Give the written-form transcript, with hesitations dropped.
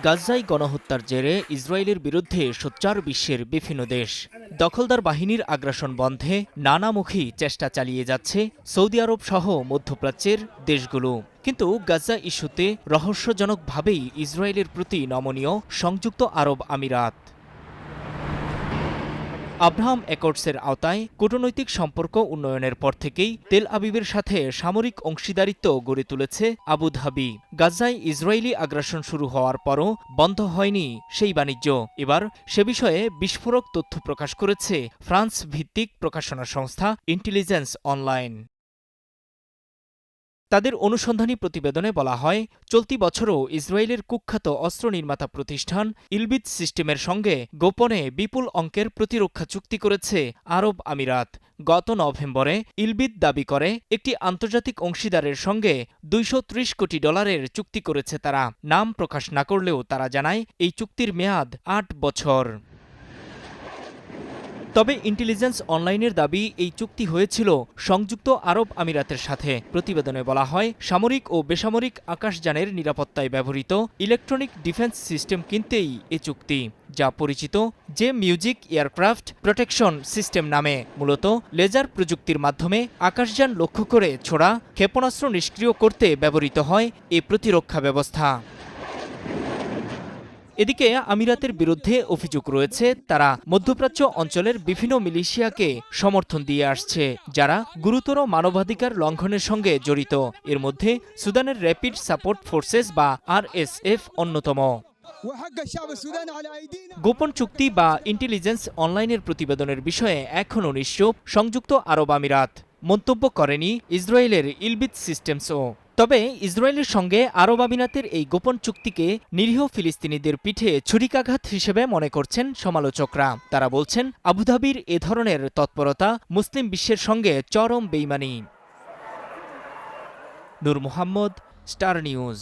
গাজায় গণহত্যার জেরে ইসরায়েলের বিরুদ্ধে সোচ্চার বিশ্বের বিভিন্ন দেশ। দখলদার বাহিনীর আগ্রাসন বন্ধে নানামুখী চেষ্টা চালিয়ে যাচ্ছে সৌদি আরব সহ মধ্যপ্রাচ্যের দেশগুলো। কিন্তু গাজা ইস্যুতে রহস্যজনকভাবেই ইসরায়েলের প্রতি নমনীয় সংযুক্ত আরব আমিরাত। আব্রাহাম অ্যাকর্ডসের আওতায় কূটনৈতিক সম্পর্ক উন্নয়নের পর থেকেই তেল আবিবের সাথে সামরিক অংশীদারিত্ব গড়ে তুলেছে আবুধাবি। গাজায় ইসরায়েলি আগ্রাসন শুরু হওয়ার পরও বন্ধ হয়নি সেই বাণিজ্য। এবার সে বিষয়ে বিস্ফোরক তথ্য প্রকাশ করেছে ফ্রান্স ভিত্তিক প্রকাশনা সংস্থা ইন্টেলিজেন্স অনলাইন। তাদের অনুসন্ধানী প্রতিবেদনে বলা হয়, চলতি বছরও ইসরায়েলের কুখ্যাত অস্ত্র নির্মাতা প্রতিষ্ঠান ইলবিদ সিস্টেমের সঙ্গে গোপনে বিপুল অঙ্কের প্রতিরক্ষা চুক্তি করেছে আরব আমিরাত। গত নভেম্বরে ইলবিদ দাবি করে একটি আন্তর্জাতিক অংশীদারের সঙ্গে $230 কোটি চুক্তি করেছে তারা। নাম প্রকাশ না করলেও তারা জানায় এই চুক্তির মেয়াদ ৮ বছর। তবে ইন্টেলিজেন্স অনলাইনের দাবি এই চুক্তি হয়েছিল সংযুক্ত আরব আমিরাতের সাথে। প্রতিবেদনে বলা হয়, সামরিক ও বেসামরিক আকাশযানের নিরাপত্তায় ব্যবহৃত ইলেকট্রনিক ডিফেন্স সিস্টেম কিনতেই এ চুক্তি, যা পরিচিত যে মিউজিক এয়ারক্রাফট প্রোটেকশন সিস্টেম নামে। মূলত লেজার প্রযুক্তির মাধ্যমে আকাশযান লক্ষ্য করে ছোড়া ক্ষেপণাস্ত্র নিষ্ক্রিয় করতে ব্যবহৃত হয় এ প্রতিরক্ষা ব্যবস্থা। এদিকে আমিরাতের বিরুদ্ধে অভিযোগ রয়েছে তারা মধ্যপ্রাচ্য অঞ্চলের বিভিন্ন মিলিশিয়াকে সমর্থন দিয়ে আসছে, যারা গুরুতর মানবাধিকার লঙ্ঘনের সঙ্গে জড়িত। এর মধ্যে সুদানের র্যাপিড সাপোর্ট ফোর্সেস বা RSF অন্যতম। গোপন চুক্তি বা ইন্টেলিজেন্স অনলাইনের প্রতিবেদনের বিষয়ে এখনও নিশ্চুপ সংযুক্ত আরব আমিরাত। মন্তব্য করেনি ইসরায়েলের ইলবিদ সিস্টেমসও। তবে ইসরায়েলের সঙ্গে আরব আমিরাতের এই গোপন চুক্তিকে নিরীহ ফিলিস্তিনিদের পিঠে ছুরিকাঘাত হিসেবে মনে করছেন সমালোচকরা। তারা বলছেন, আবুধাবির এ ধরনের তৎপরতা মুসলিম বিশ্বের সঙ্গে চরম বেইমানি। নূর মোহাম্মদ, স্টার নিউজ।